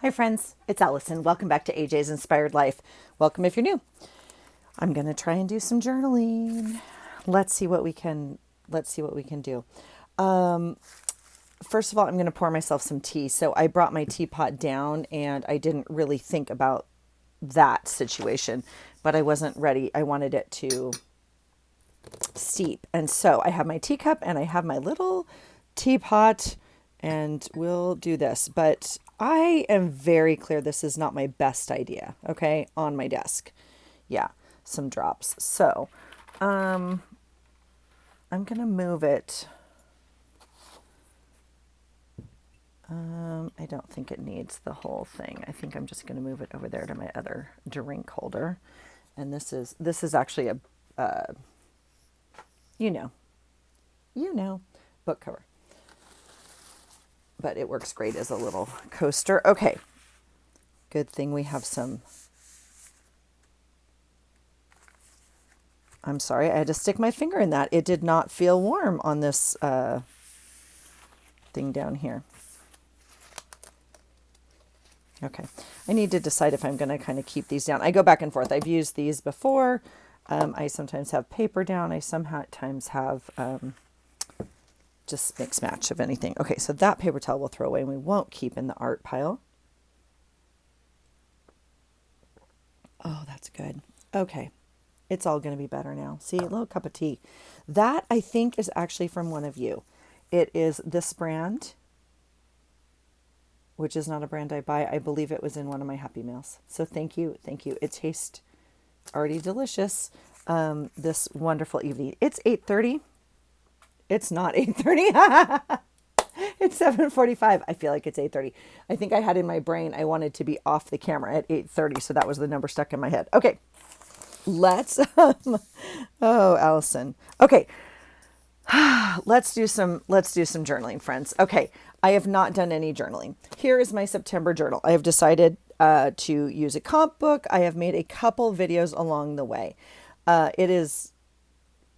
Hi friends, it's Allison. Welcome back to AJ's Inspired Life. Welcome if you're new. I'm going to try and do some journaling. Let's see what we can do. First of all, I'm going to pour myself some tea. So I brought my teapot down and I didn't really think about that situation, but I wasn't ready. I wanted it to steep. And so I have my teacup and I have my little teapot and we'll do this. But I am very clear this is not my best idea, okay, on my desk. Yeah, some drops. So I'm going to move it. I don't think it needs the whole thing. I think I'm just going to move it over there to my other drink holder. And this is actually a you know, book cover. But it works great as a little coaster. Okay. Good thing we have some. I'm sorry, I had to stick my finger in that. It did not feel warm on this thing down here. Okay. I need to decide if I'm going to kind of keep these down. I go back and forth. I've used these before. I sometimes have paper down. I sometimes have just mix match of anything. Okay, so that paper towel we'll throw away and we won't keep in the art pile. Oh, that's good. Okay, it's all going to be better now. See, a little cup of tea. That I think is actually from one of you. It is this brand, which is not a brand I buy. I believe it was in one of my Happy Meals. So thank you. Thank you. It tastes already delicious. This wonderful evening. It's 8:30. It's not 8:30. It's 7:45. I feel like it's 8:30. I think I had in my brain I wanted to be off the camera at 8:30, so that was the number stuck in my head. Okay. Let's oh, Allison. Okay. Let's do some journaling, friends. Okay. I have not done any journaling. Here is my September journal. I have decided to use a comp book. I have made a couple videos along the way. It is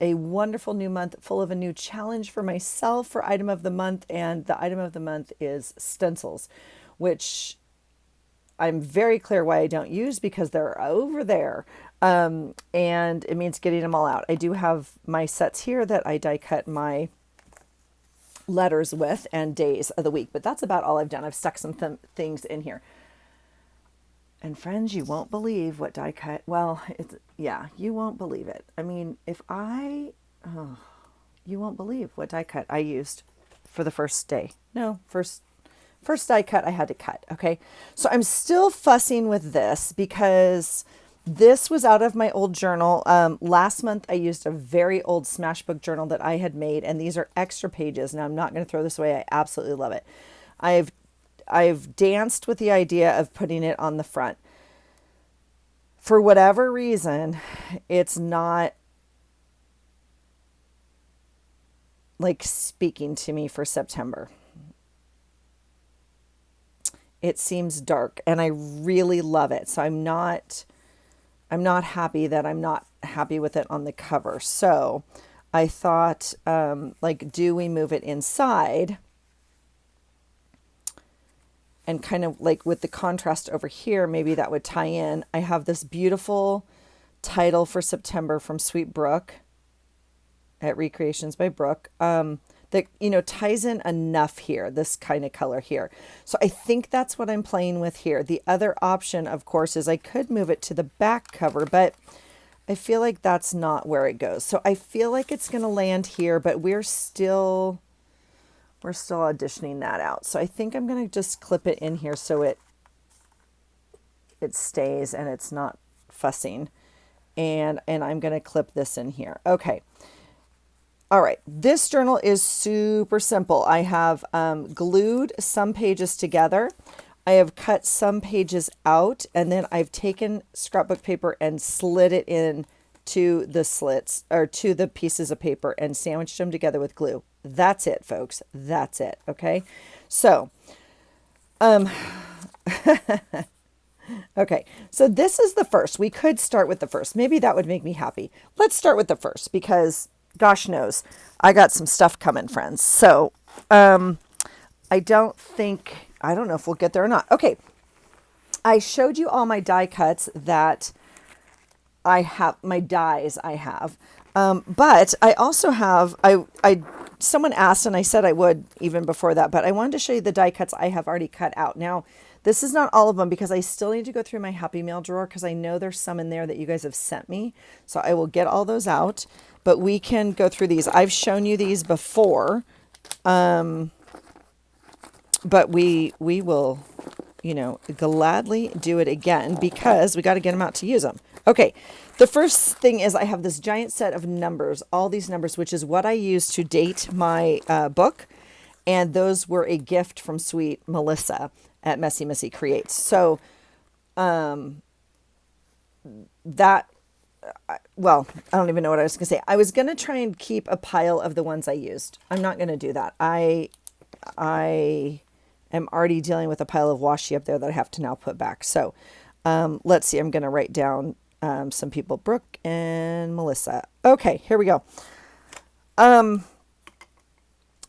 a wonderful new month full of a new challenge for myself for item of the month. And the item of the month is stencils, which I'm very clear why I don't use because they're over there. And it means getting them all out. I do have my sets here that I die cut my letters with and days of the week, but that's about all I've done. I've stuck some things in here. And friends, you won't believe what die cut. Well, you won't believe it. I mean, you won't believe what die cut I used for the first day. No, first die cut I had to cut. Okay. So I'm still fussing with this because this was out of my old journal. Last month I used a very old Smashbook journal that I had made, and these are extra pages. Now I'm not going to throw this away. I absolutely love it. I've danced with the idea of putting it on the front. For whatever reason, it's not like speaking to me for September. It seems dark and I really love it. So I'm not happy that I'm not happy with it on the cover. So I thought, do we move it inside? And kind of like with the contrast over here, maybe that would tie in. I have this beautiful title for September from Sweet Brook at Recreations by Brooke that, ties in enough here, this kind of color here. So I think that's what I'm playing with here. The other option, of course, is I could move it to the back cover, but I feel like that's not where it goes. So I feel like it's going to land here, but we're still auditioning that out. So I think I'm going to just clip it in here so it stays and it's not fussing. And I'm going to clip this in here. Okay. All right. This journal is super simple. I have glued some pages together. I have cut some pages out, and then I've taken scrapbook paper and slid it in to the slits or to the pieces of paper and sandwiched them together with glue. That's it, folks. That's it. Okay. So, okay. So this is the first. We could start with the first. Maybe that would make me happy. Let's start with the first because gosh knows I got some stuff coming, friends. So, I don't know if we'll get there or not. Okay. I showed you all my die cuts that I have, my dies I have. But I also have, someone asked and I said I would even before that, but I wanted to show you the die cuts I have already cut out. Now, this is not all of them because I still need to go through my Happy Mail drawer because I know there's some in there that you guys have sent me. So I will get all those out, but we can go through these. I've shown you these before, but we will, gladly do it again because we got to get them out to use them. Okay. The first thing is I have this giant set of numbers, all these numbers, which is what I use to date my book. And those were a gift from sweet Melissa at Messy Missy Creates. So that, well, I don't even know what I was going to say. I was going to try and keep a pile of the ones I used. I'm not going to do that. I am already dealing with a pile of washi up there that I have to now put back. So let's see. I'm going to write down some people, Brooke and Melissa. Okay, here we go.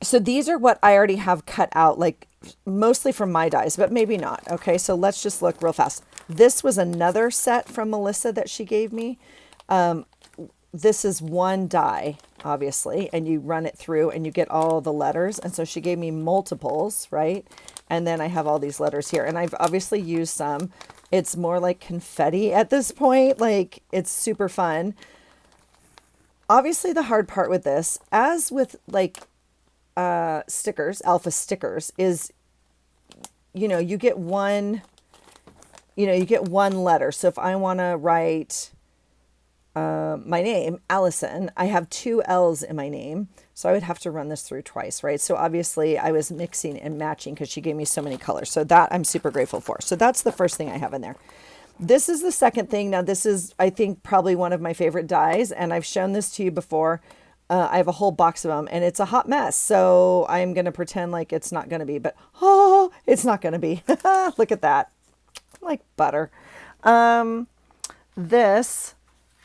So these are what I already have cut out, like mostly from my dies, but maybe not. Okay, so let's just look real fast. This was another set from Melissa that she gave me. This is one die, obviously, and you run it through and you get all the letters. And so she gave me multiples, right? And then I have all these letters here, and I've obviously used some. It's more like confetti at this point. Like, it's super fun. Obviously, the hard part with this, as with like stickers, alpha stickers, is, you get one, letter. So if I want to write my name, Allison, I have 2 L's in my name. So I would have to run this through twice, right? So obviously I was mixing and matching because she gave me so many colors. So that I'm super grateful for. So that's the first thing I have in there. This is the second thing. Now this is, I think, probably one of my favorite dies. And I've shown this to you before. I have a whole box of them and it's a hot mess. So I'm going to pretend like it's not going to be, but it's not going to be. Look at that. Like butter. This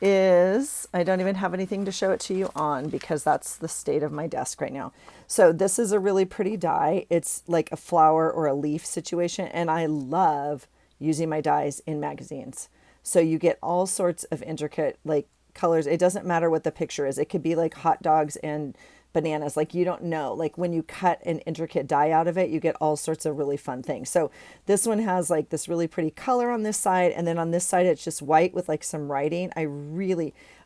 is, I don't even have anything to show it to you on because that's the state of my desk right now. So this is a really pretty die. It's like a flower or a leaf situation. And I love using my dies in magazines. So you get all sorts of intricate like colors. It doesn't matter what the picture is. It could be like hot dogs and bananas. Like, you don't know, like when you cut an intricate die out of it, you get all sorts of really fun things. So this one has like this really pretty color on this side. And then on this side, it's just white with like some writing. I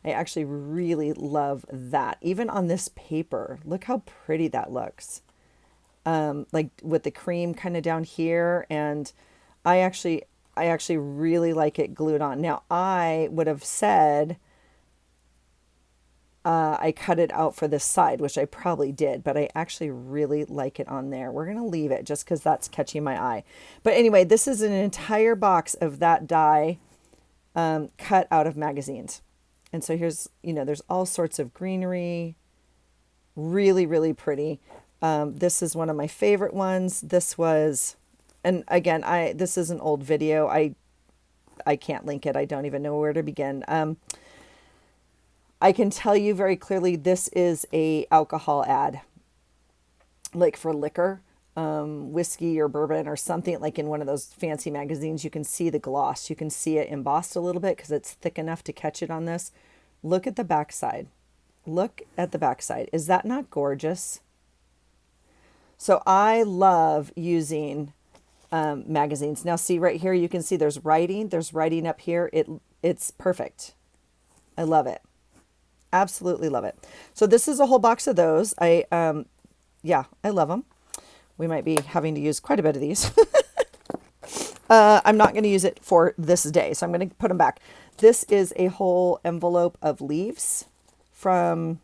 actually really love that. Even on this paper, look how pretty that looks. Like with the cream kind of down here. And I actually really like it glued on. Now I would have said, I cut it out for this side, which I probably did, but I actually really like it on there. We're going to leave it just because that's catching my eye. But anyway, this is an entire box of that die cut out of magazines. And so here's, there's all sorts of greenery. Really, really pretty. This is one of my favorite ones. This was, and again, this is an old video. I can't link it. I don't even know where to begin. I can tell you very clearly this is a alcohol ad, like for liquor, whiskey or bourbon or something, like in one of those fancy magazines. You can see the gloss. You can see it embossed a little bit because it's thick enough to catch it on this. Look at the backside. Look at the backside. Is that not gorgeous? So I love using magazines. Now see right here, you can see there's writing. There's writing up here. It's perfect. I love it. Absolutely love it. So this is a whole box of those. I love them. We might be having to use quite a bit of these. I'm not going to use it for this day, so I'm going to put them back. This is a whole envelope of leaves from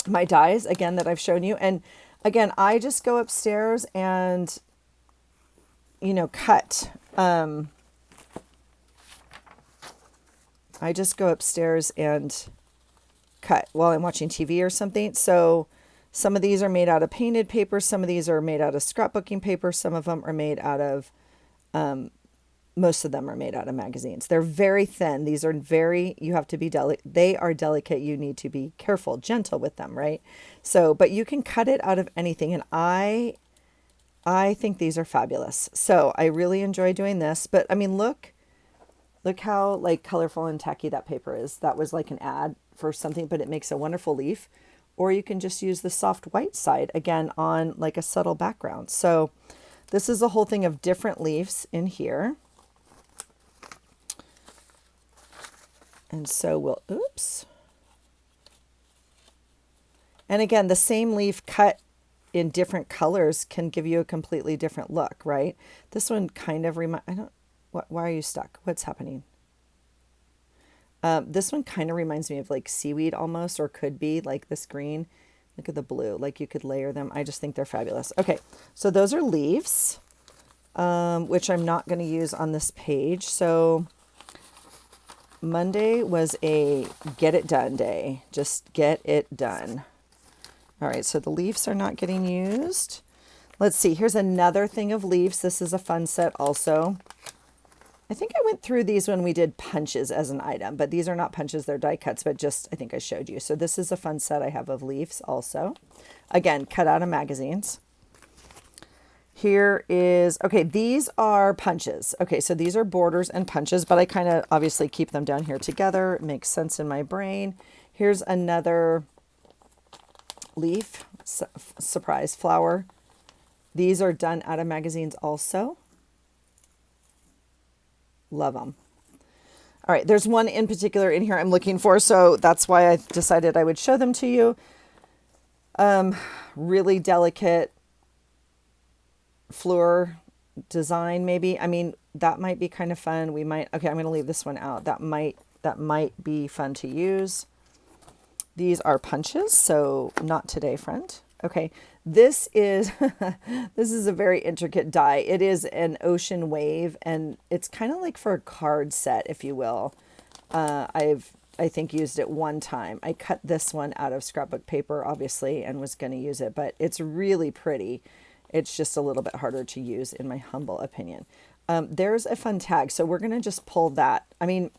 my dies, again, that I've shown you. And again, I just go upstairs and, cut. I just go upstairs and cut while I'm watching TV or something. So some of these are made out of painted paper. Some of these are made out of scrapbooking paper. Some of them are made out of, most of them are made out of magazines. They're very thin. These are you have to be delicate. They are delicate. You need to be careful, gentle with them, right? So, but you can cut it out of anything. And I I think these are fabulous. So I really enjoy doing this, but I mean, look how like colorful and tacky that paper is. That was like an ad for something, but it makes a wonderful leaf. Or you can just use the soft white side again on like a subtle background. So this is a whole thing of different leaves in here. And so we'll, oops. And again, the same leaf cut in different colors can give you a completely different look, right? This one kind of why are you stuck? What's happening? This one kind of reminds me of like seaweed almost, or could be like this green. Look at the blue, like you could layer them. I just think they're fabulous. Okay, so those are leaves, which I'm not going to use on this page. So Monday was a get it done day. Just get it done. All right, so the leaves are not getting used. Let's see, here's another thing of leaves. This is a fun set also. I think I went through these when we did punches as an item, but these are not punches, they're die cuts, but just I think I showed you. So this is a fun set I have of leaves also. Again, cut out of magazines. Here is, okay, these are punches. Okay, so these are borders and punches, but I kind of obviously keep them down here together. It makes sense in my brain. Here's another leaf, surprise flower. These are done out of magazines also. Love them. All right, there's one in particular in here I'm looking for, so that's why I decided I would show them to you. Really delicate fleur design, maybe. I mean, that might be kind of fun. We might, okay, I'm going to leave this one out. That might be fun to use. These are punches, so not today, friend. Okay, this is this is a very intricate die. It is an ocean wave, and it's kind of like for a card set, if you will. I think used it one time. I cut this one out of scrapbook paper, obviously, and was going to use it, but it's really pretty. It's just a little bit harder to use, in my humble opinion. There's a fun tag, so we're going to just pull that. I mean,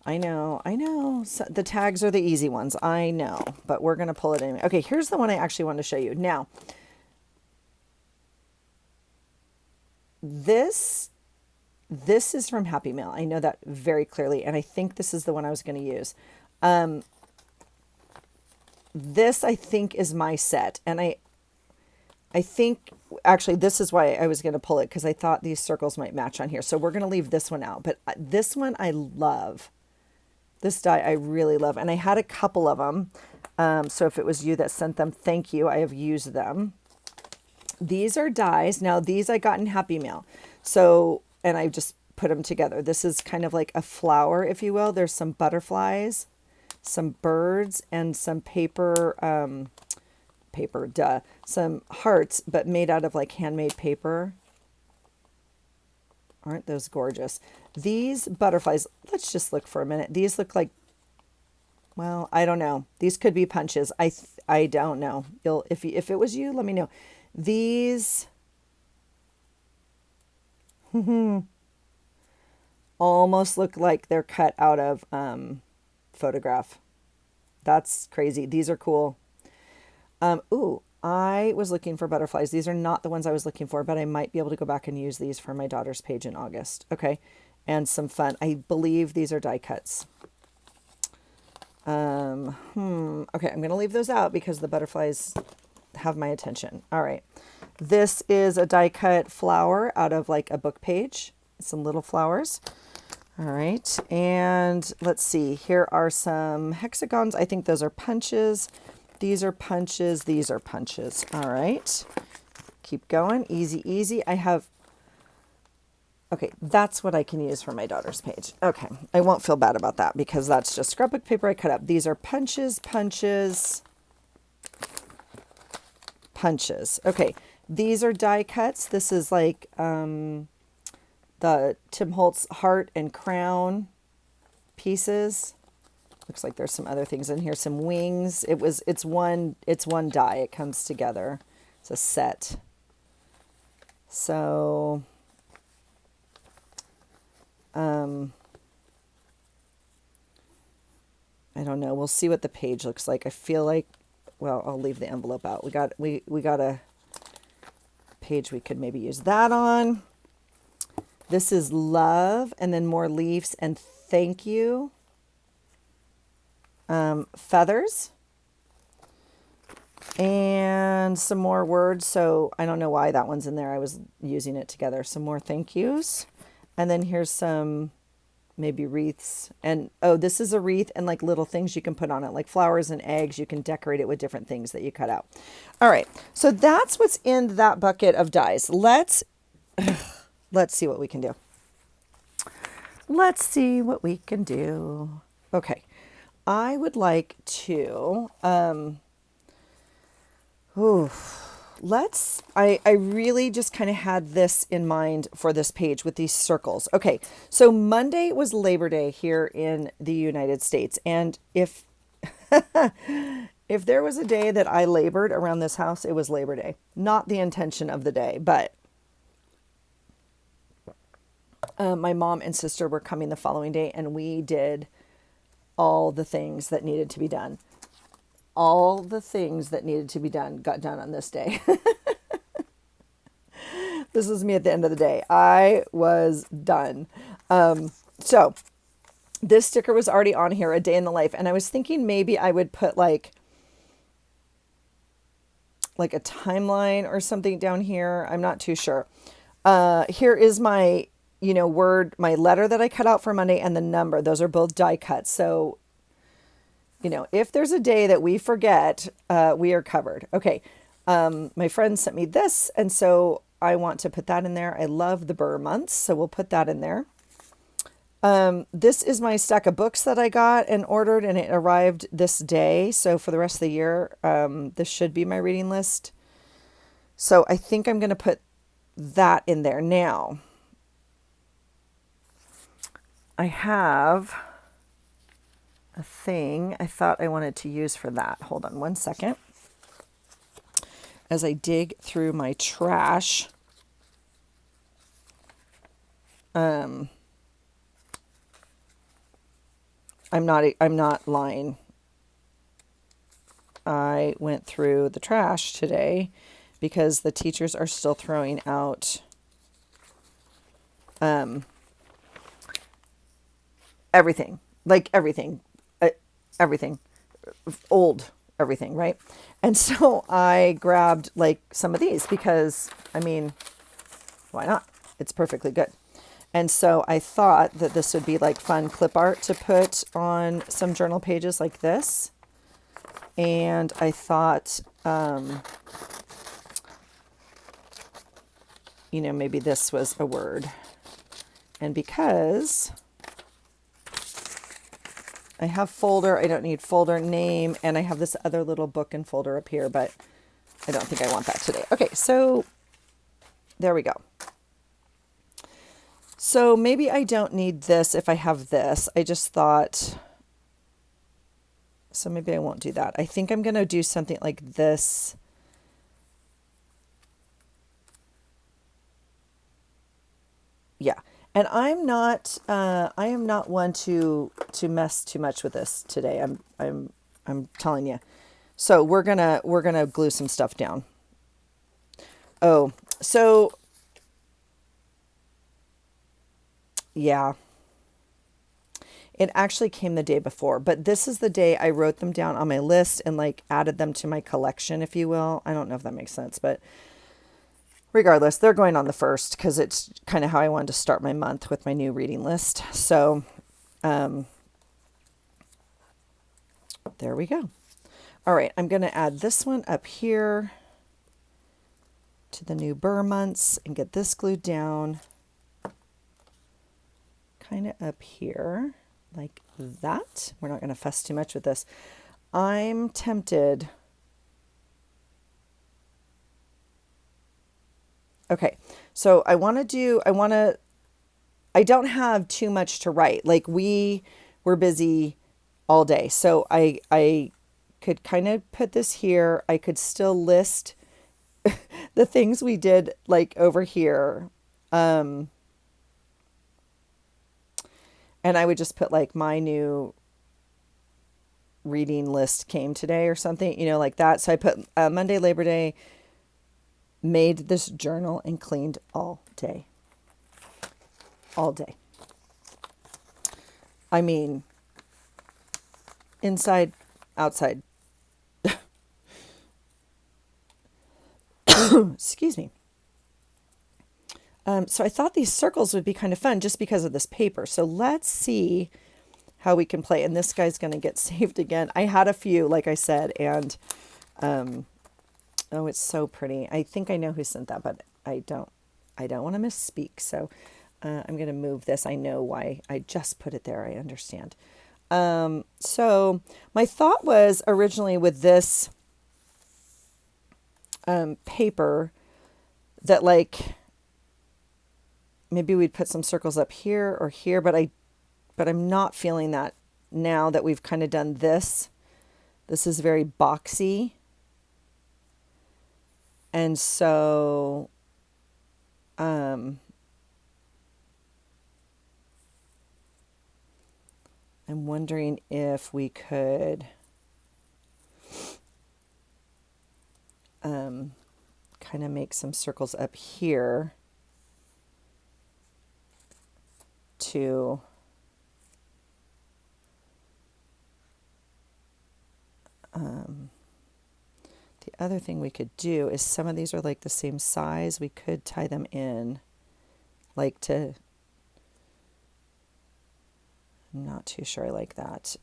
I know. So the tags are the easy ones. I know, but we're going to pull it anyway. Okay, here's the one I actually wanted to show you. Now, this is from Happy Mail. I know that very clearly, and I think this is the one I was going to use. This, I think, is my set, and I think, actually, this is why I was going to pull it, because I thought these circles might match on here. So we're going to leave this one out, but this one I love. This die I really love, and I had a couple of them. So if it was you that sent them, thank you. I have used them. These are dies. Now these I got in Happy Mail. So, and I just put them together. This is kind of like a flower, if you will. There's some butterflies, some birds, and some some hearts, but made out of like handmade paper. Aren't those gorgeous? These butterflies, let's just look for a minute. These look like, well, I don't know. These could be punches. I don't know. If it was you, let me know. These almost look like they're cut out of photograph. That's crazy. These are cool. Ooh, I was looking for butterflies. These are not the ones I was looking for, but I might be able to go back and use these for my daughter's page in August. Okay. And some fun. I believe these are die cuts. Okay, I'm going to leave those out because the butterflies have my attention. All right. This is a die cut flower out of like a book page. Some little flowers. All right. And let's see. Here are some hexagons. I think those are punches. These are punches. These are punches. All right. Keep going. Easy, easy. Okay, that's what I can use for my daughter's page. Okay, I won't feel bad about that because that's just scrapbook paper I cut up. These are punches, punches, punches. Okay, these are die cuts. This is like the Tim Holtz heart and crown pieces. Looks like there's some other things in here, some wings. It's one die. It comes together. It's a set. So I don't know. We'll see what the page looks like. I feel like, well, I'll leave the envelope out. We got a page we could maybe use that on. This is love, and then more leaves and thank you. Feathers. And some more words. So I don't know why that one's in there. I was using it together. Some more thank yous. And then here's some maybe wreaths. And oh, this is a wreath and like little things you can put on it, like flowers and eggs. You can decorate it with different things that you cut out. All right. So that's what's in that bucket of dies. Let's see what we can do. Let's see what we can do. Okay. I would like to, I really just kind of had this in mind for this page with these circles. Okay, so Monday was Labor Day here in the United States. And if if there was a day that I labored around this house, it was Labor Day. Not the intention of the day, but my mom and sister were coming the following day, and we did all the things that needed to be done. All the things that needed to be done got done on this day. This is me at the end of the day. I was done. So this sticker was already on here, a day in the life. And I was thinking maybe I would put like a timeline or something down here. I'm not too sure. Here is my, my letter that I cut out for Monday and the number. Those are both die cuts. So, if there's a day that we forget, we are covered. Okay. My friend sent me this, and so I want to put that in there. I love the Burr months, so we'll put that in there. This is my stack of books that I got and ordered, and it arrived this day. So for the rest of the year, this should be my reading list. So I think I'm going to put that in there. Now, I have a thing I thought I wanted to use for that. Hold on one second. As I dig through my trash, I'm not lying. I went through the trash today because the teachers are still throwing out everything, everything, old everything, right? And so I grabbed like some of these because, why not? It's perfectly good. And so I thought that this would be like fun clip art to put on some journal pages like this. And I thought, maybe this was a word. And because I have folder, I don't need folder name, and I have this other little book and folder up here, but I don't think I want that today. Okay, so there we go. So maybe I don't need this if I have this. I just thought, so maybe I won't do that. I think I'm going to do something like this. Yeah. And I am not one to mess too much with this today. I'm telling you. So we're gonna glue some stuff down. Oh, so yeah. It actually came the day before, but this is the day I wrote them down on my list and like added them to my collection, if you will. I don't know if that makes sense, but regardless, they're going on the 1st because it's kind of how I wanted to start my month with my new reading list. So there we go. All right, I'm going to add this one up here to the new Burr months and get this glued down kind of up here like that. We're not going to fuss too much with this. I'm tempted. Okay, so I don't have too much to write. Like we were busy all day. So I could kind of put this here. I could still list the things we did like over here. And I would just put like my new reading list came today or something, like that. So I put Monday, Labor Day, made this journal and cleaned all day. All day. I mean, inside, outside. Excuse me. So I thought these circles would be kind of fun just because of this paper. So let's see how we can play. And this guy's going to get saved again. I had a few, like I said, and oh, it's so pretty. I think I know who sent that, but I don't want to misspeak. So I'm going to move this. I know why I just put it there. I understand. So my thought was originally with this paper that like maybe we'd put some circles up here or here, but I'm not feeling that now that we've kind of done this. This is very boxy. And so I'm wondering if we could kind of make some circles up here to the other thing we could do is some of these are like the same size. We could tie them in like to, I'm not too sure I like that.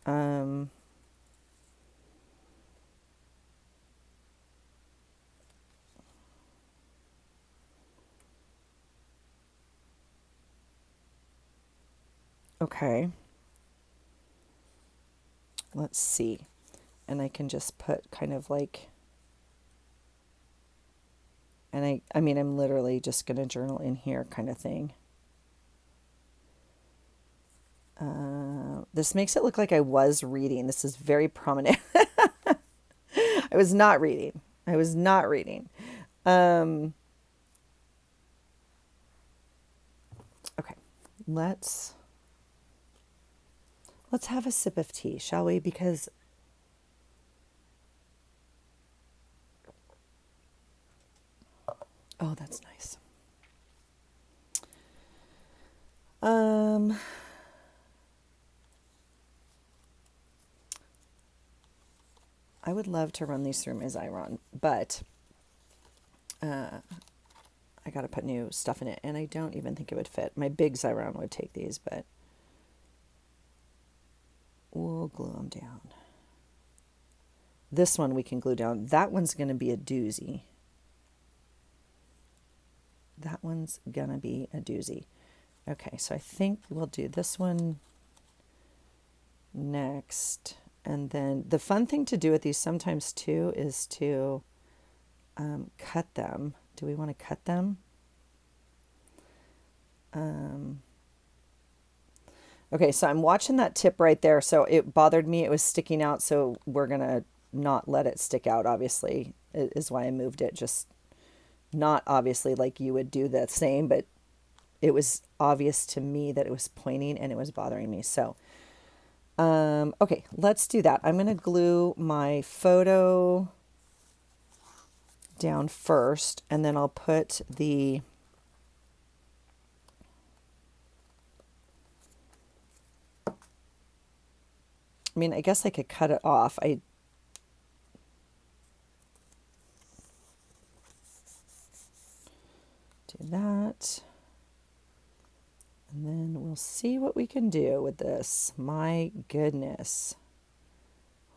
Okay. Let's see. And I can just put kind of like, and I mean, I'm literally just going to journal in here kind of thing. This makes it look like I was reading. This is very prominent. I was not reading. Okay, let's have a sip of tea, shall we? Because oh, that's nice. I would love to run these through my Xyron, but I got to put new stuff in it, and I don't even think it would fit. My big Xyron would take these, but we'll glue them down. This one we can glue down. That one's going to be a doozy. Okay, so I think we'll do this one next. And then the fun thing to do with these sometimes too is to cut them. Do we want to cut them? Okay, so I'm watching that tip right there. So it bothered me. It was sticking out. So we're going to not let it stick out, obviously, is why I moved it. Just not obviously like you would do the same, but it was obvious to me that it was pointing and it was bothering me. So, okay, let's do that. I'm going to glue my photo down first, and then I'll put the I mean, I guess I could cut it off. Do that. And then we'll see what we can do with this. My goodness.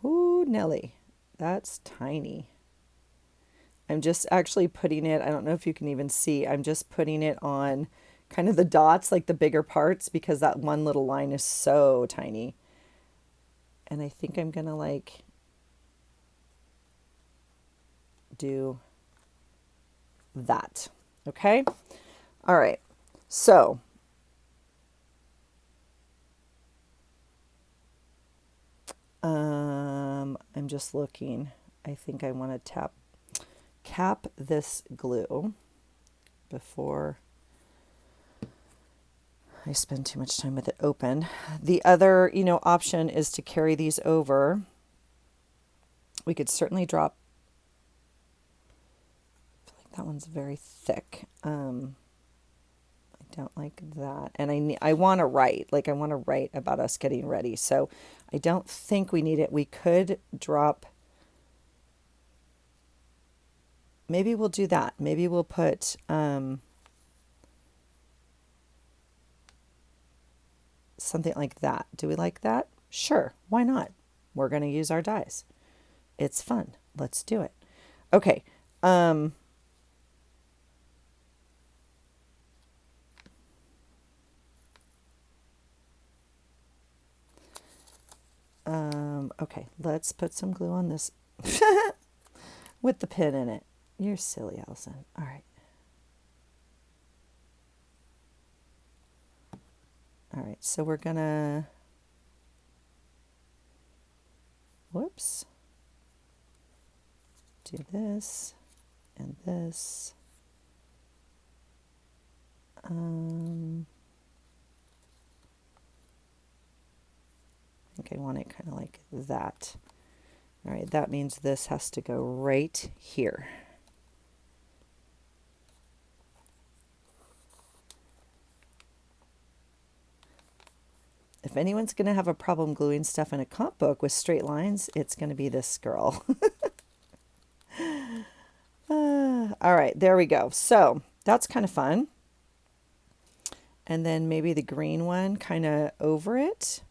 Ooh, Nelly, that's tiny. I'm just actually putting it, I don't know if you can even see, I'm just putting it on kind of the dots, like the bigger parts, because that one little line is so tiny. And I think I'm going to like do that. Okay. All right. So I'm just looking. I think I want to cap this glue before I spend too much time with it open. The other, option is to carry these over. We could certainly drop, I feel like That one's very thick. I don't like that. And I want to write, like I want to write about us getting ready. So I don't think we need it. We could drop, maybe we'll do that. Maybe we'll put something like that. Do we like that? Sure. Why not? We're going to use our dies. It's fun. Let's do it. Okay. Okay, let's put some glue on this with the pin in it. You're silly, Allison. All right. All right, so we're gonna, whoops, do this and this. I think I want it kind of like that. All right, that means this has to go right here. If anyone's going to have a problem gluing stuff in a comp book with straight lines, it's going to be this girl. All right, there we go. So that's kind of fun. And then maybe the green one kind of over it.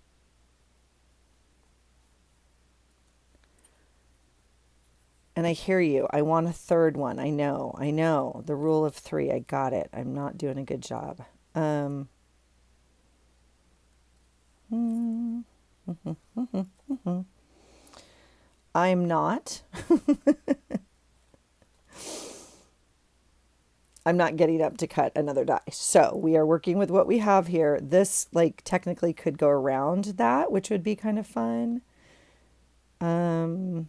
And I hear you. I want a third one. I know. The rule of three. I got it. I'm not doing a good job. I'm not. I'm not getting up to cut another die. So we are working with what we have here. This like technically could go around that, which would be kind of fun. I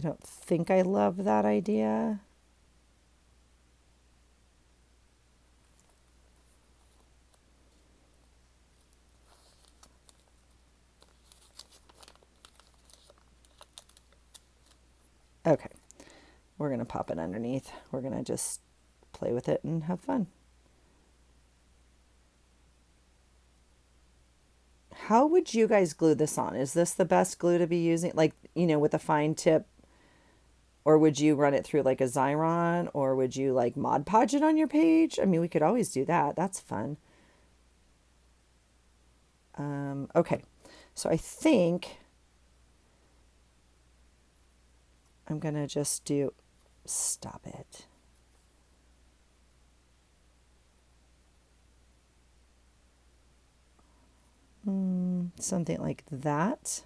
don't think I love that idea. Okay, we're going to pop it underneath. We're going to just play with it and have fun. How would you guys glue this on? Is this the best glue to be using? Like, you know, with a fine tip? Or would you run it through like a Xyron? Or would you like Mod Podge it on your page? I mean, we could always do that. That's fun. Okay, so I think I'm going to just do, stop it. Something like that.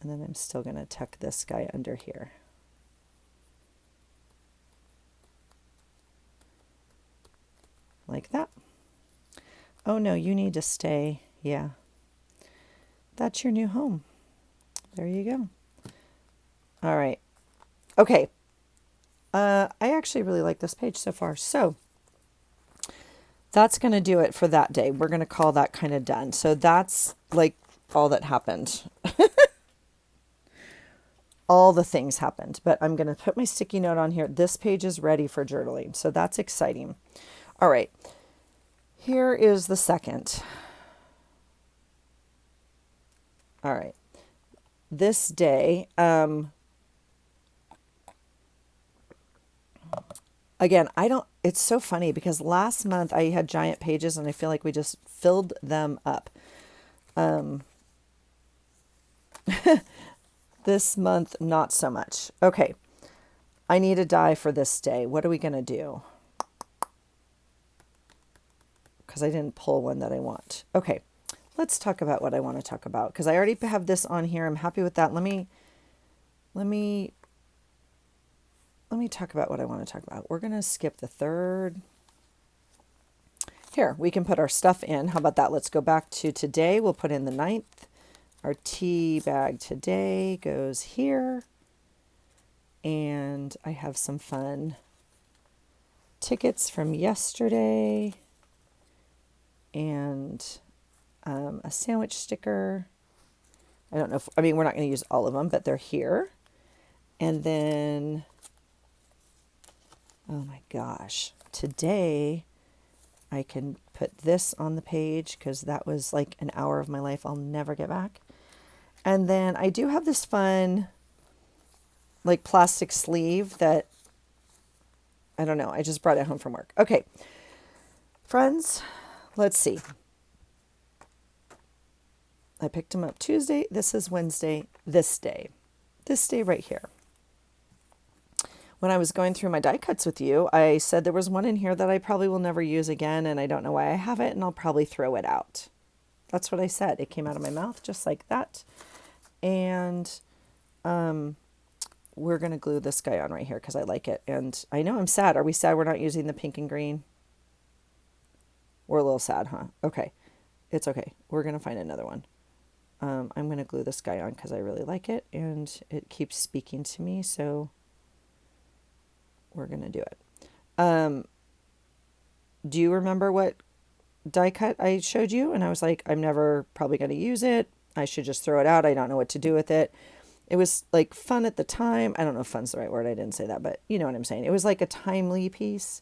And then I'm still going to tuck this guy under here. Like that. Oh no, you need to stay. Yeah. That's your new home. There you go. All right. Okay. I actually really like this page so far. So that's going to do it for that day. We're going to call that kind of done. So that's like all that happened. All the things happened, but I'm going to put my sticky note on here. This page is ready for journaling. So that's exciting. All right. Here is the second. All right. This day, again, it's so funny because last month I had giant pages and I feel like we just filled them up. This month, not so much. Okay. I need a die for this day. What are we going to do? Because I didn't pull one that I want. Okay. Let's talk about what I want to talk about because I already have this on here. I'm happy with that. Let me talk about what I want to talk about. We're going to skip the third. Here, we can put our stuff in. How about that? Let's go back to today. We'll put in the 9th. Our tea bag today goes here. And I have some fun tickets from yesterday. And a sandwich sticker. I don't know if, I mean, we're not going to use all of them, but they're here. And then, oh my gosh, today I can put this on the page because that was like an hour of my life I'll never get back. And then I do have this fun like plastic sleeve that, I don't know, I just brought it home from work. Okay, friends, let's see. I picked them up Tuesday. This is Wednesday. This day right here. When I was going through my die cuts with you, I said there was one in here that I probably will never use again, and I don't know why I have it, and I'll probably throw it out. That's what I said. It came out of my mouth just like that. And we're going to glue this guy on right here because I like it. And I know I'm sad. Are we sad we're not using the pink and green? We're a little sad, huh? Okay. It's okay. We're going to find another one. I'm going to glue this guy on because I really like it, and it keeps speaking to me, so we're going to do it. Do you remember what die cut I showed you? And I was like, I'm never probably going to use it. I should just throw it out. I don't know what to do with it. It was like fun at the time. I don't know if fun's the right word. I didn't say that, but you know what I'm saying. It was like a timely piece.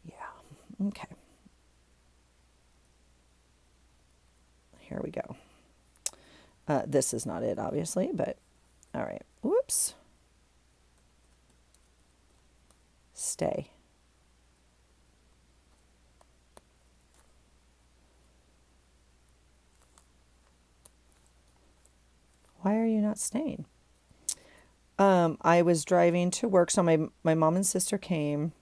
Yeah. Okay. Here we go. This is not it, obviously, but all right. Whoops. Stay. Why are you not staying? I was driving to work, so my mom and sister came,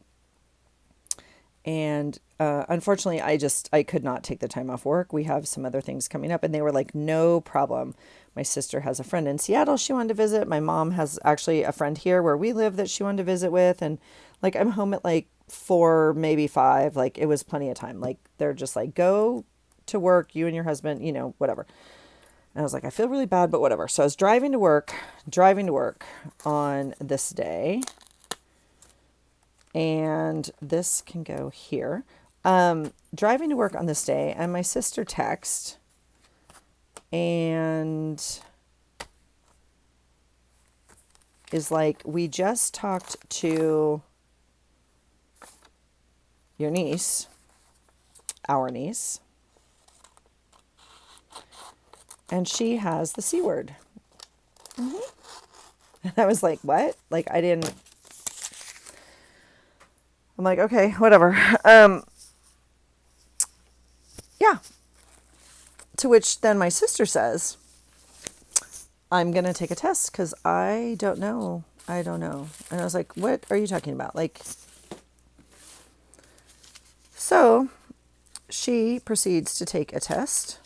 and unfortunately, I could not take the time off work. We have some other things coming up, and they were like, no problem. My sister has a friend in Seattle she wanted to visit. My mom has actually a friend here where we live that she wanted to visit with, and like I'm home at like 4, maybe 5. Like it was plenty of time. Like they're just like, go to work, you and your husband, you know, whatever. And I was like, I feel really bad, but whatever. So I was driving to work on this day. And this can go here. Driving to work on this day, and my sister texted, and is like, we just talked to your niece, our niece, and she has the C word. Mm-hmm. And I was like, what? Like, I'm like, okay, whatever. Yeah. To which then my sister says, I'm going to take a test because I don't know. And I was like, what are you talking about? Like, so she proceeds to take a test,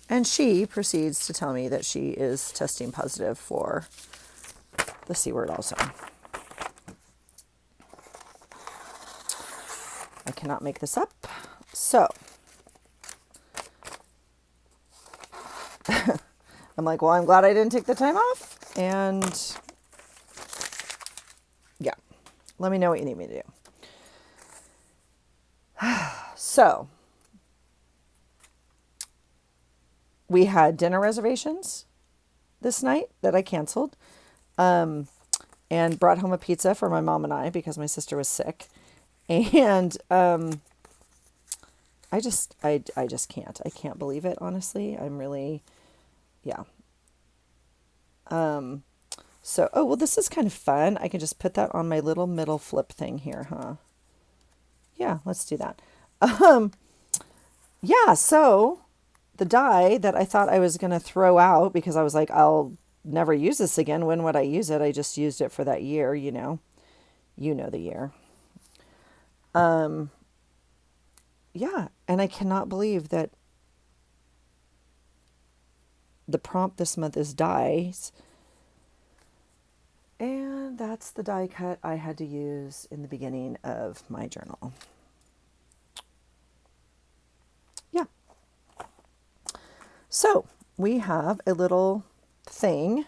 and she proceeds to tell me that she is testing positive for the C word also. I cannot make this up. So I'm like, well, I'm glad I didn't take the time off. And yeah, let me know what you need me to do. So we had dinner reservations this night that I canceled, and brought home a pizza for my mom and I because my sister was sick. And I just can't. I can't believe it, honestly. I'm really, yeah. So, oh, well, this is kind of fun. I can just put that on my little middle flip thing here, huh? Yeah, let's do that. Yeah, so the die that I thought I was going to throw out because I was like, I'll never use this again. When would I use it? I just used it for that year, you know the year. Yeah, and I cannot believe that the prompt this month is dies. And that's the die cut I had to use in the beginning of my journal. Yeah. So we have a little thing.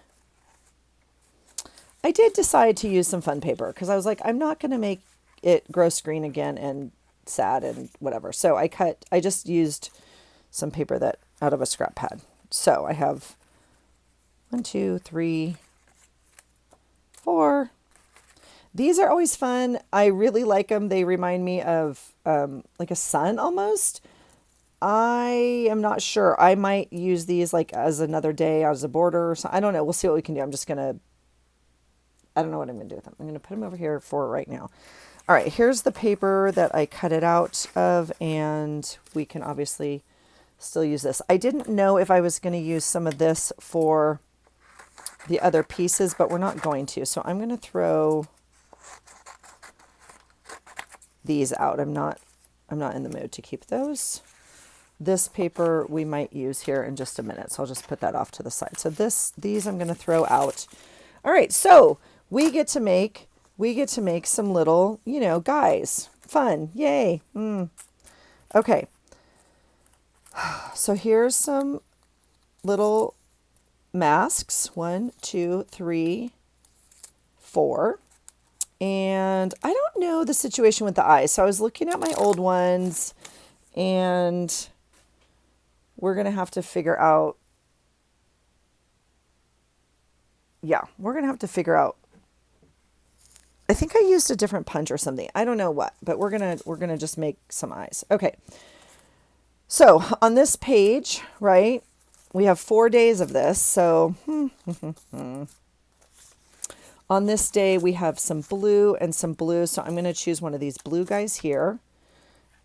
I did decide to use some fun paper because I was like, I'm not going to make it gross green again and sad and whatever. So I just used some paper that out of a scrap pad. So I have 1, 2, 3, 4. These are always fun. I really like them. They remind me of like a sun almost. I am not sure. I might use these like as another day as a border or something. I don't know. We'll see what we can do. I don't know what I'm going to do with them. I'm going to put them over here for right now. All right, here's the paper that I cut it out of, and we can obviously still use this. I didn't know if I was going to use some of this for the other pieces, but we're not going to. So I'm going to throw these out. I'm not in the mood to keep those. This paper we might use here in just a minute, so I'll just put that off to the side. So these I'm going to throw out. All right, so we get to make some little, guys. Fun. Yay. Okay. So here's some little masks. 1, 2, 3, 4. And I don't know the situation with the eyes. So I was looking at my old ones, and we're going to have to figure out. Yeah, we're going to have to figure out. I think I used a different punch or something. I don't know what, but we're going to just make some eyes. Okay. So on this page, right, we have 4 days of this. So on this day, we have some blue and some blue. So I'm going to choose one of these blue guys here.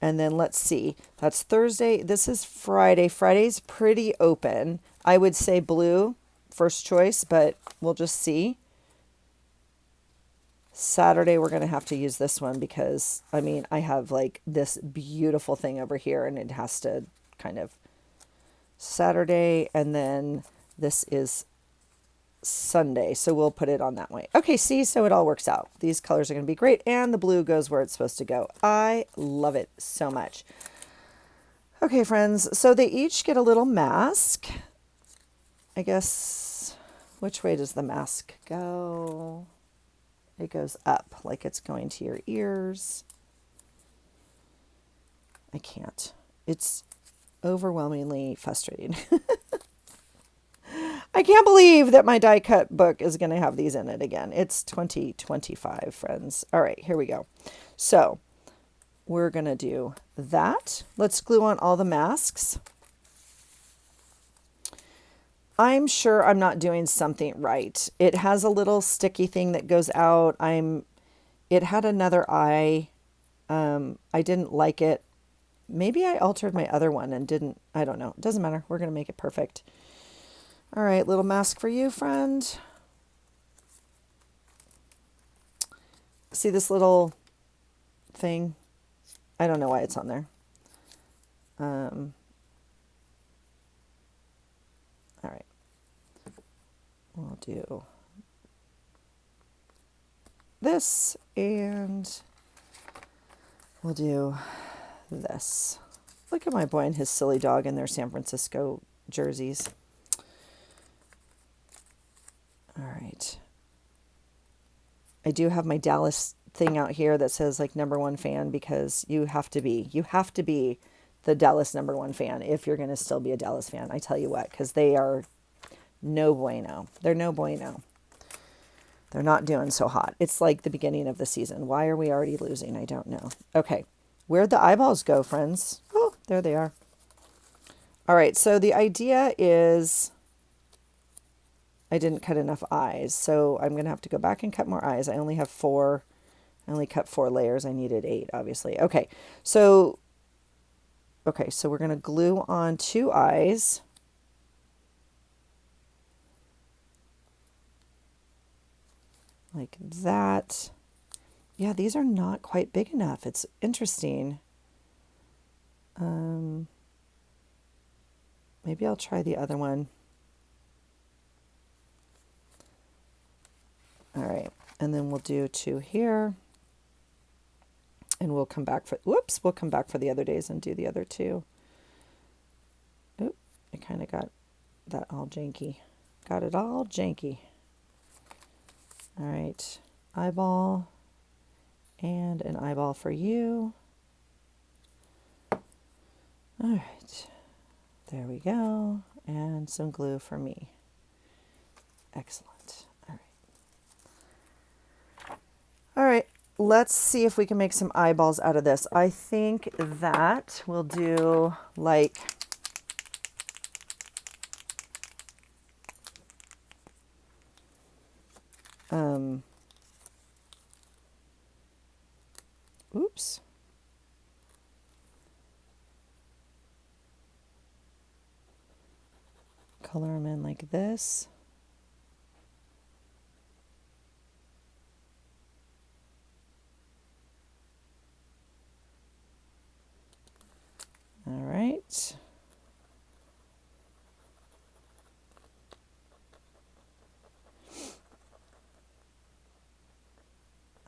And then let's see. That's Thursday. This is Friday. Friday's pretty open. I would say blue, first choice, but we'll just see. Saturday, we're going to have to use this one because, I have like this beautiful thing over here, and it has to kind of Saturday, and then this is Sunday, so we'll put it on that way. Okay, see, so it all works out. These colors are going to be great, and the blue goes where it's supposed to go. I love it so much. Okay, friends, so they each get a little mask. I guess, which way does the mask go? It goes up, like it's going to your ears. I can't. It's overwhelmingly frustrating. I can't believe that my die cut book is going to have these in it again. It's 2025, friends. All right, here we go. So we're going to do that. Let's glue on all the masks. I'm sure I'm not doing something right. It has a little sticky thing that goes out. It had another eye. I didn't like it. Maybe I altered my other one and didn't. I don't know. It doesn't matter. We're going to make it perfect. All right, little mask for you, friend. See this little thing? I don't know why it's on there. All right. We'll do this, and we'll do this. Look at my boy and his silly dog in their San Francisco jerseys. All right. I do have my Dallas thing out here that says like #1 fan, because you have to be the Dallas #1 fan if you're going to still be a Dallas fan. I tell you what, because they are no bueno. They're no bueno. They're not doing so hot. It's like the beginning of the season. Why are we already losing? I don't know. Okay. Where'd the eyeballs go, friends? Oh, there they are. All right. So the idea is I didn't cut enough eyes. So I'm going to have to go back and cut more eyes. I only have 4. I only cut 4 layers. I needed 8, obviously. Okay. So we're going to glue on 2 eyes. Like that. Yeah, these are not quite big enough. It's interesting. Maybe I'll try the other one. All right, and then we'll do 2 here. And we'll come back for, we'll come back for the other days and do the other 2. Oop, I kind of got that all janky. Got it all janky. All right, eyeball and an eyeball for you. All right, there we go. And some glue for me. Excellent. All right. All right, let's see if we can make some eyeballs out of this. I think that we'll do like oops. Color them in like this. All right.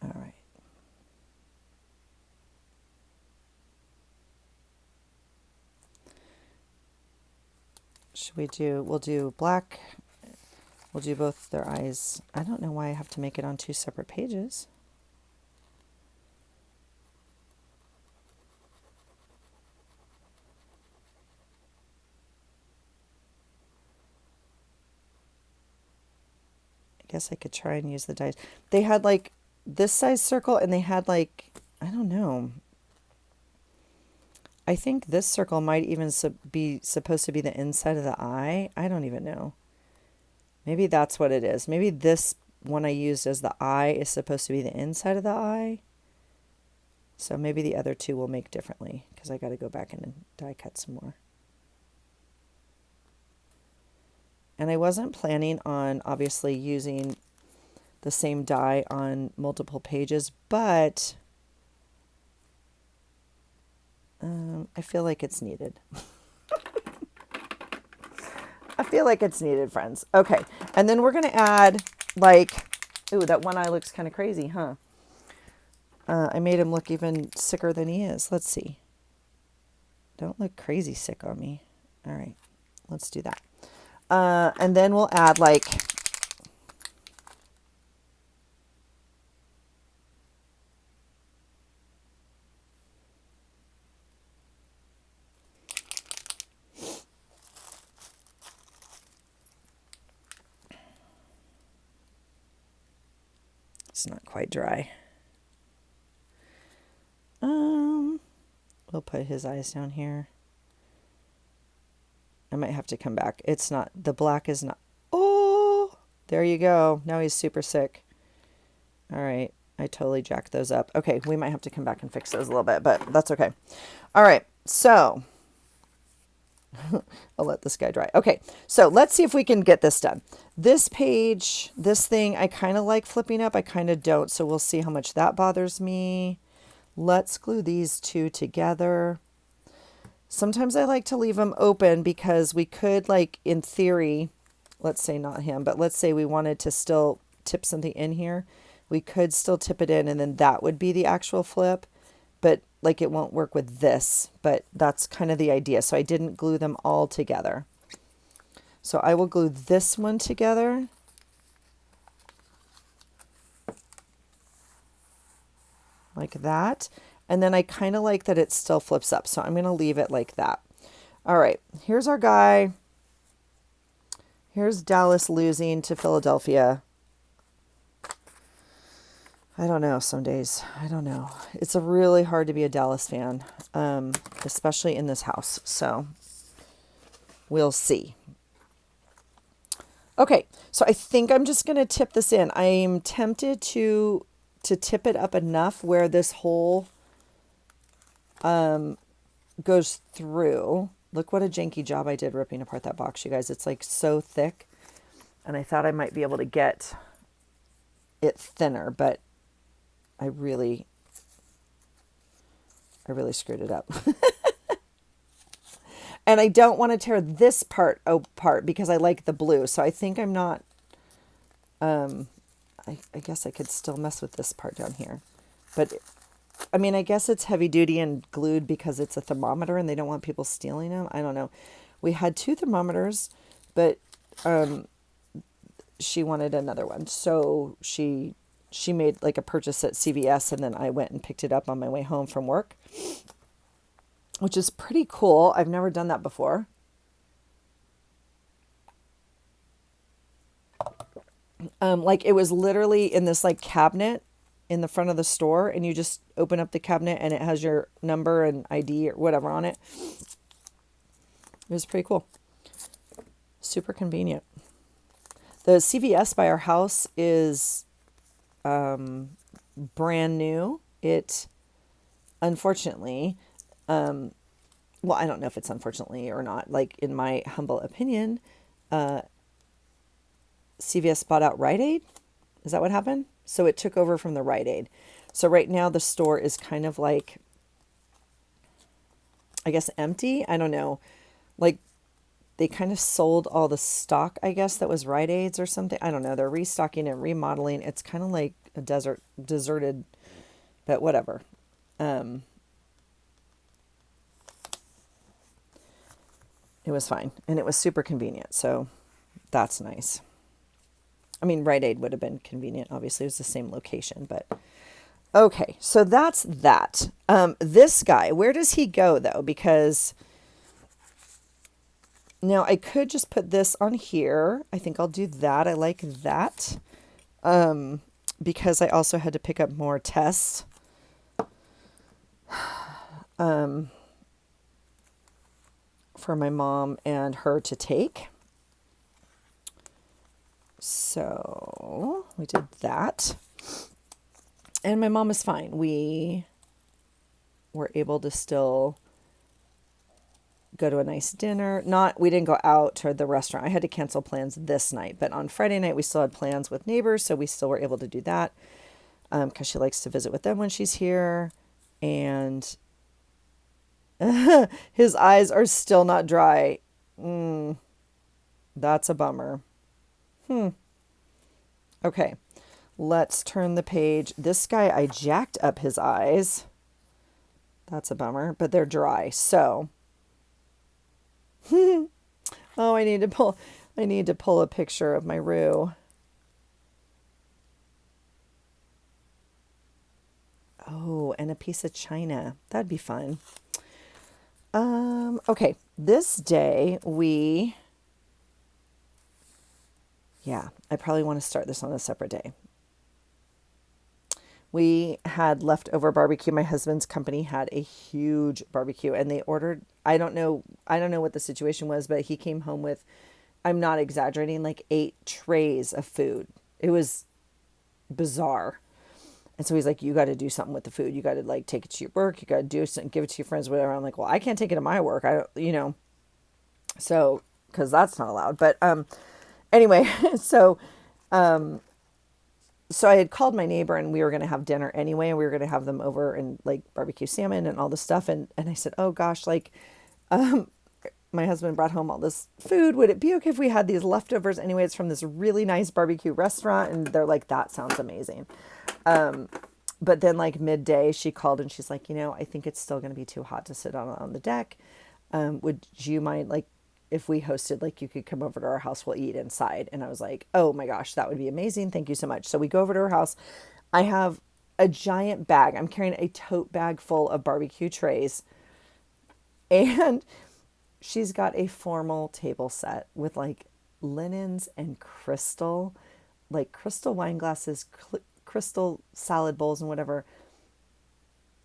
All right. Should we do, we'll do black, we'll do both their eyes. I don't know why I have to make it on 2 separate pages. I guess I could try and use the dies. They had like this size circle and they had like, I don't know. I think this circle might even be supposed to be the inside of the eye. I don't even know. Maybe that's what it is. Maybe this one I used as the eye is supposed to be the inside of the eye. So maybe the other two will make differently because I got to go back and die cut some more. And I wasn't planning on obviously using the same die on multiple pages, but I feel like it's needed. I feel like it's needed, friends. Okay, and then we're going to add like, ooh, that one eye looks kind of crazy, huh? I made him look even sicker than he is. Let's see. Don't look crazy sick on me. All right, let's do that. And then we'll add like, it's not quite dry. We'll put his eyes down here. I might have to come back. It's not, the black is not, oh, there you go. Now he's super sick. All right. I totally jacked those up. Okay. We might have to come back and fix those a little bit, but that's okay. All right. So I'll let this guy dry. Okay. So let's see if we can get this done. This page, this thing, I kind of like flipping up. I kind of don't. So we'll see how much that bothers me. Let's glue these two together. Sometimes I like to leave them open because we could, like, in theory, let's say not him, but let's say we wanted to still tip something in here. We could still tip it in and then that would be the actual flip, but like it won't work with this, but that's kind of the idea. So I didn't glue them all together. So I will glue this one together. Like that. And then I kind of like that it still flips up. So I'm going to leave it like that. All right, here's our guy. Here's Dallas losing to Philadelphia. I don't know, some days. I don't know. It's really hard to be a Dallas fan, especially in this house. So we'll see. Okay, so I think I'm just going to tip this in. I'm tempted to tip it up enough where this hole goes through. Look what a janky job I did ripping apart that box, you guys. It's like so thick. And I thought I might be able to get it thinner, but I really screwed it up. And I don't want to tear this part apart because I like the blue. So I think I'm not, I guess I could still mess with this part down here. But I mean, I guess it's heavy duty and glued because it's a thermometer and they don't want people stealing them. I don't know. We had 2 thermometers, but she wanted another one. So she made like a purchase at CVS and then I went and picked it up on my way home from work, which is pretty cool. I've never done that before. Like it was literally in this like cabinet in the front of the store, and you just open up the cabinet and it has your number and ID or whatever on it. It was pretty cool. Super convenient. The CVS by our house is brand new. It, unfortunately, well, I don't know if it's unfortunately or not. Like, in my humble opinion, CVS bought out Rite Aid. Is that what happened? So it took over from the Rite Aid. So right now the store is kind of like, I guess, empty. I don't know. Like, they kind of sold all the stock, I guess, that was Rite Aid's or something. I don't know. They're restocking and remodeling. It's kind of like a deserted, but whatever. It was fine. And it was super convenient. So that's nice. I mean, Rite Aid would have been convenient. Obviously, it was the same location, but okay. So that's that. This guy, where does he go though? Because now I could just put this on here. I think I'll do that. I like that. Because I also had to pick up more tests. For my mom and her to take. So we did that. And my mom is fine. We were able to still go to a nice dinner. We didn't go out to the restaurant. I had to cancel plans this night, but on Friday night we still had plans with neighbors, so we still were able to do that because she likes to visit with them when she's here. And his eyes are still not dry. That's a bummer. Okay, let's turn the page. This guy, I jacked up his eyes. That's a bummer, but they're dry. So, oh, I need to pull a picture of my Roo. Oh, and a piece of china. That'd be fun. Okay, this day I probably want to start this on a separate day. We had leftover barbecue. My husband's company had a huge barbecue and they ordered, I don't know what the situation was, but he came home with, I'm not exaggerating, like 8 trays of food. It was bizarre. And so he's like, you got to do something with the food. You got to like take it to your work. You got to do something, give it to your friends, whatever. I'm like, well, I can't take it to my work. So, cause that's not allowed. But, anyway, so I had called my neighbor and we were going to have dinner anyway. And we were going to have them over and like barbecue salmon and all this stuff. And I said, oh gosh, like, my husband brought home all this food. Would it be okay if we had these leftovers? Anyway, it's from this really nice barbecue restaurant. And they're like, that sounds amazing. But then like midday she called and she's like, I think it's still going to be too hot to sit on the deck. Would you mind, like, if we hosted, like, you could come over to our house, we'll eat inside. And I was like, oh my gosh, that would be amazing. Thank you so much. So we go over to her house. I have a giant bag. I'm carrying a tote bag full of barbecue trays. And she's got a formal table set with like linens and crystal wine glasses, crystal salad bowls and whatever.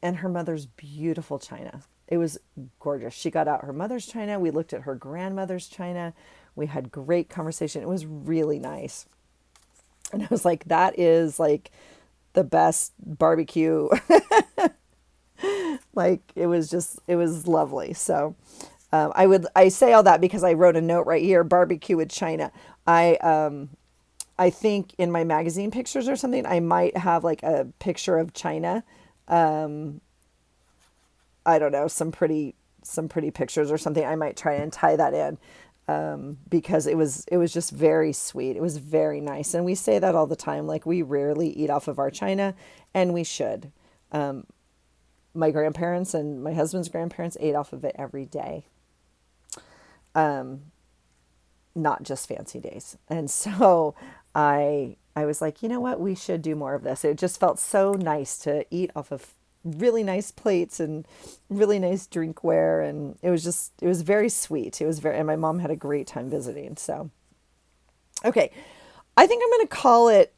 And her mother's beautiful china. It was gorgeous. She got out her mother's china. We looked at her grandmother's china. We had great conversation. It was really nice. And I was like, that is like the best barbecue. Like it was lovely. So I say all that because I wrote a note right here, barbecue with china. I think in my magazine pictures or something, I might have like a picture of china. I don't know, some pretty pictures or something. I might try and tie that in, because it was just very sweet. It was very nice. And we say that all the time. Like, we rarely eat off of our china, and we should. My grandparents and my husband's grandparents ate off of it every day. Not just fancy days. And so I was like, you know what? We should do more of this. It just felt so nice to eat off of really nice plates and really nice drinkware. And it was very sweet. And my mom had a great time visiting. So, okay. I think I'm going to call it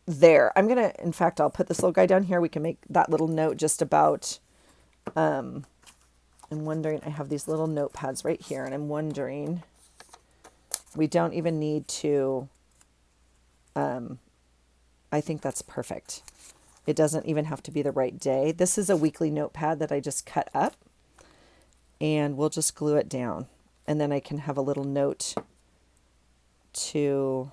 there. I'm going to, in fact, I'll put this little guy down here. We can make that little note just about, I'm wondering, I have these little notepads right here, and I'm wondering, we don't even need to, I think that's perfect. It doesn't even have to be the right day. This is a weekly notepad that I just cut up, and we'll just glue it down. And then I can have a little note to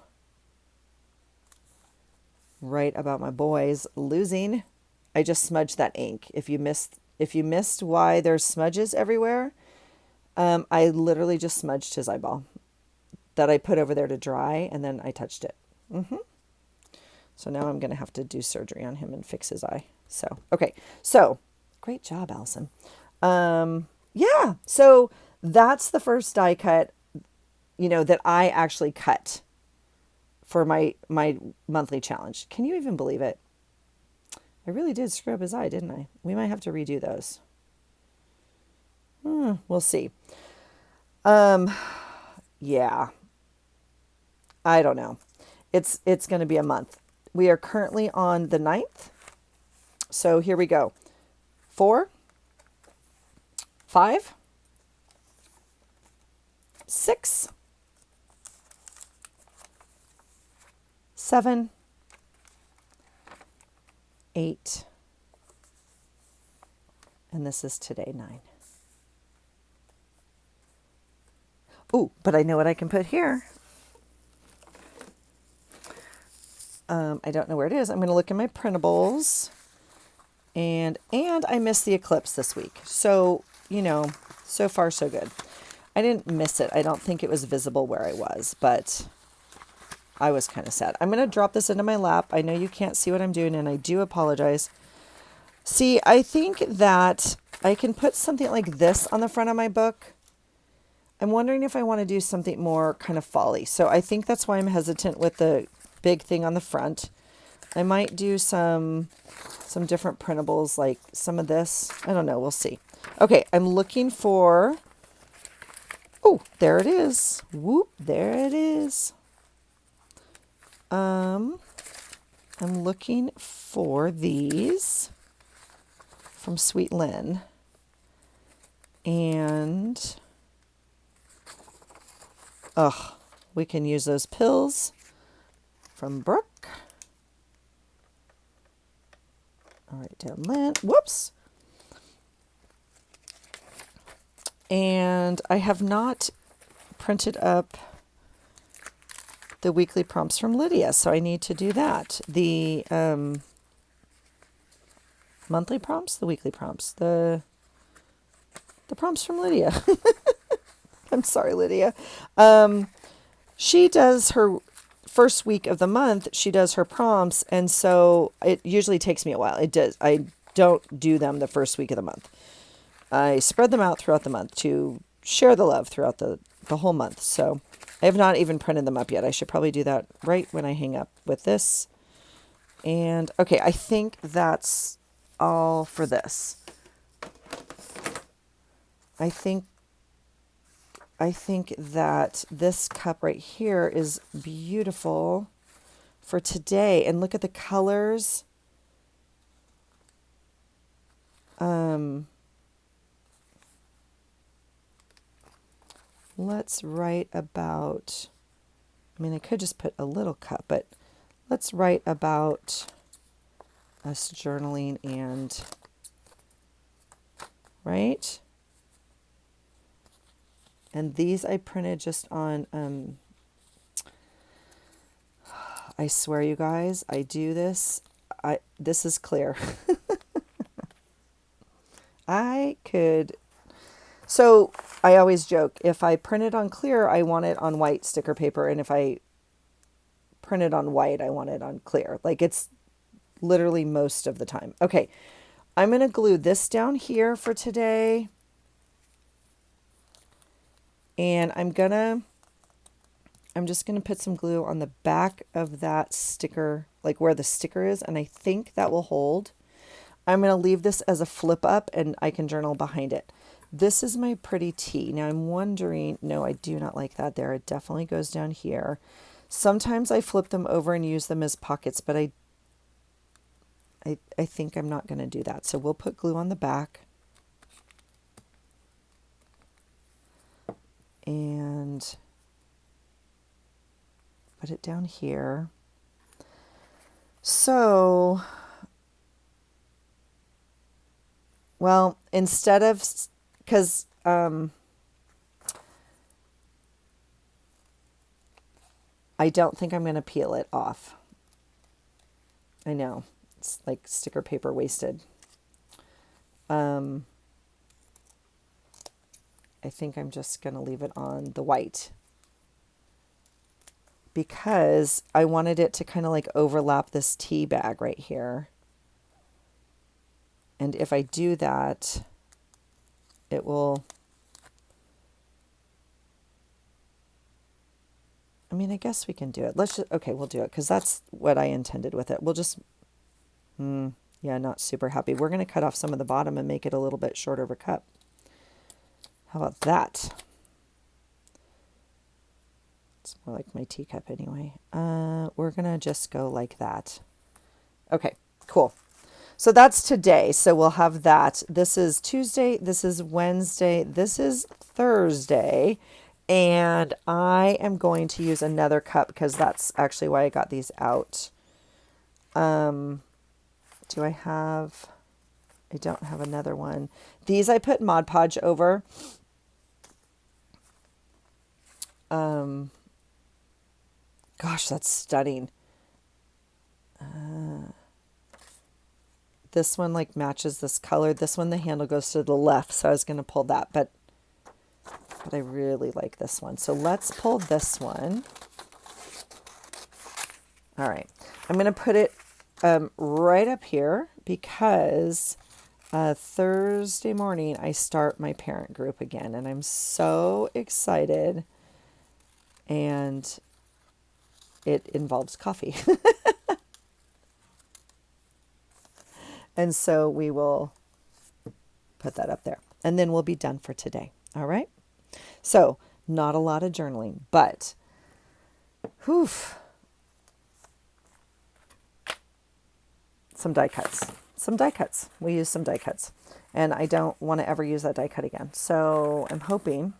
write about my boys losing. I just smudged that ink. If you missed why there's smudges everywhere, I literally just smudged his eyeball that I put over there to dry, and then I touched it. So now I'm going to have to do surgery on him and fix his eye. So, okay. So, great job, Allison. Yeah. So that's the first die cut, that I actually cut for my monthly challenge. Can you even believe it? I really did screw up his eye, didn't I? We might have to redo those. We'll see. Yeah. I don't know. It's going to be a month. We are currently on the 9th. So here we go. 4, 5, 6, 7, 8, and this is today 9. Ooh, but I know what I can put here. I don't know where it is. I'm going to look in my printables, and I missed the eclipse this week. So, so far so good. I didn't miss it. I don't think it was visible where I was, but I was kind of sad. I'm going to drop this into my lap. I know you can't see what I'm doing, and I do apologize. See, I think that I can put something like this on the front of my book. I'm wondering if I want to do something more kind of fall-y. So I think that's why I'm hesitant with the big thing on the front. I might do some different printables, like some of this. I don't know. We'll see. Okay, I'm looking for... Oh, there it is. Whoop, there it is. I'm looking for these from Sweet Lynn. And... we can use those pills from Brooke. All right, down Lynn. Whoops. And I have not printed up the weekly prompts from Lydia, so I need to do that. The monthly prompts, the weekly prompts, the prompts from Lydia. I'm sorry, Lydia. She does her first week of the month, she does her prompts, and so it usually takes me a while. It does. I don't do them the first week of the month. I spread them out throughout the month to share the love throughout the whole month. So I have not even printed them up yet. I should probably do that right when I hang up with this. And okay, I think that's all for this. I think that this cup right here is beautiful for today. And look at the colors. Let's write about, I could just put a little cup, but let's write about us journaling and, right? And these I printed just on, I swear you guys, I do this. This is clear. So I always joke, if I print it on clear, I want it on white sticker paper. And if I print it on white, I want it on clear. Like it's literally most of the time. Okay. I'm going to glue this down here for today. And I'm just going to put some glue on the back of that sticker, like where the sticker is. And I think that will hold. I'm going to leave this as a flip up and I can journal behind it. This is my pretty tea. Now I'm wondering, no, I do not like that there. It definitely goes down here. Sometimes I flip them over and use them as pockets, but I I think I'm not going to do that. So we'll put glue on the back. And put it down here. So, well, instead of, because I don't think I'm going to peel it off. I know, it's like sticker paper wasted. I think I'm just going to leave it on the white because I wanted it to kind of like overlap this tea bag right here. And if I do that, it will, I mean, I guess we can do it. Let's just, okay, we'll do it because that's what I intended with it. We'll just, yeah, not super happy. We're going to cut off some of the bottom and make it a little bit shorter of a cup. How about that? It's more like my teacup anyway. We're going to just go like that. Okay, cool. So that's today. So we'll have that. This is Tuesday. This is Wednesday. This is Thursday. And I am going to use another cup because that's actually why I got these out. Do I have... I don't have another one. These I put Mod Podge over. Gosh, that's stunning. This one like matches this color. This one, the handle goes to the left, so I was going to pull that, but I really like this one. So let's pull this one. All right. I'm going to put it right up here because Thursday morning I start my parent group again, and I'm so excited, and it involves coffee. And so we will put that up there, and then we'll be done for today. All right. So not a lot of journaling, but whew, some die cuts. We use some die cuts, and I don't want to ever use that die cut again. So I'm hoping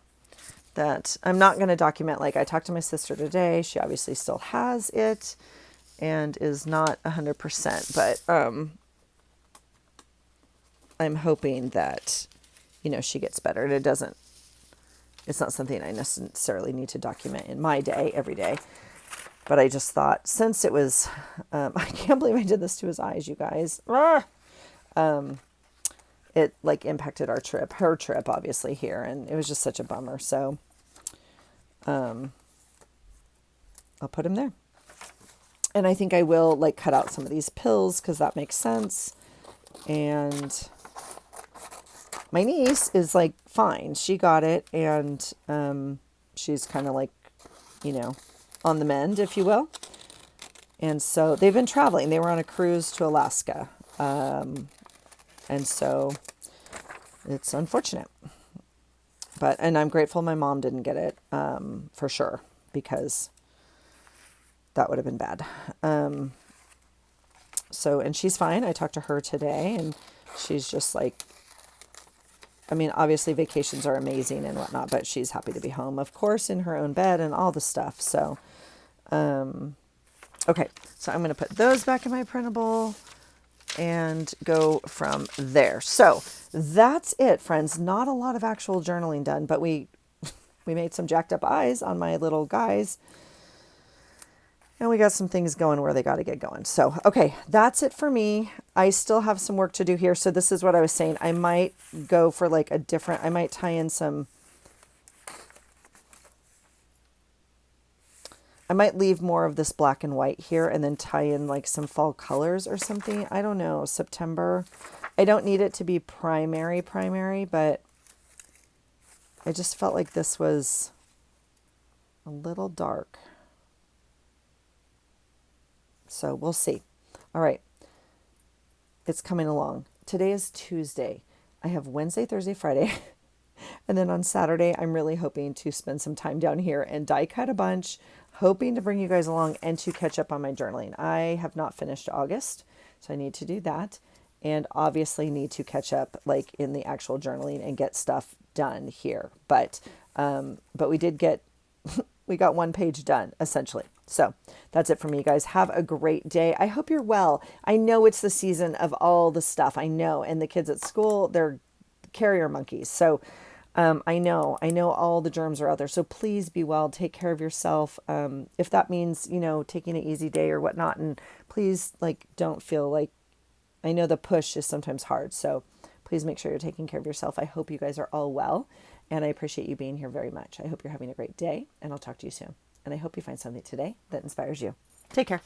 that I'm not going to document, like I talked to my sister today. She obviously still has it and is not 100%, but I'm hoping that, you know, she gets better. And it's not something I necessarily need to document in my day every day. But I just thought, since it was, I can't believe I did this to his eyes, you guys. It like impacted her trip, obviously here. And it was just such a bummer. So I'll put him there. And I think I will like cut out some of these pills because that makes sense. And my niece is like fine. She got it, and she's kind of like, you know, on the mend, if you will. And so they've been traveling. They were on a cruise to Alaska. And so it's unfortunate. And I'm grateful my mom didn't get it for sure, because that would have been bad. And she's fine. I talked to her today, and she's just like, I mean, obviously vacations are amazing and whatnot, but she's happy to be home, of course, in her own bed and all the stuff. So, okay. So I'm going to put those back in my printable and go from there. So that's it, friends. Not a lot of actual journaling done, but we made some jacked up eyes on my little guys. And we got some things going where they got to get going. So, okay, that's it for me. I still have some work to do here. So this is what I was saying. I might go for like I might tie in I might leave more of this black and white here and then tie in like some fall colors or something. I don't know, September. I don't need it to be primary, but I just felt like this was a little dark. So we'll see. All right. It's coming along. Today is Tuesday. I have Wednesday, Thursday, Friday. And then on Saturday, I'm really hoping to spend some time down here and die cut a bunch, hoping to bring you guys along and to catch up on my journaling. I have not finished August. So I need to do that, and obviously need to catch up like in the actual journaling and get stuff done here. But we did get we got one page done essentially. So that's it for me, guys. Have a great day. I hope you're well. I know it's the season of all the stuff. I know, and the kids at school, they're carrier monkeys. So I know all the germs are out there. So please be well, take care of yourself. If that means, taking an easy day or whatnot, and please don't feel like, I know the push is sometimes hard. So please make sure you're taking care of yourself. I hope you guys are all well, and I appreciate you being here very much. I hope you're having a great day, and I'll talk to you soon. And I hope you find something today that inspires you. Take care.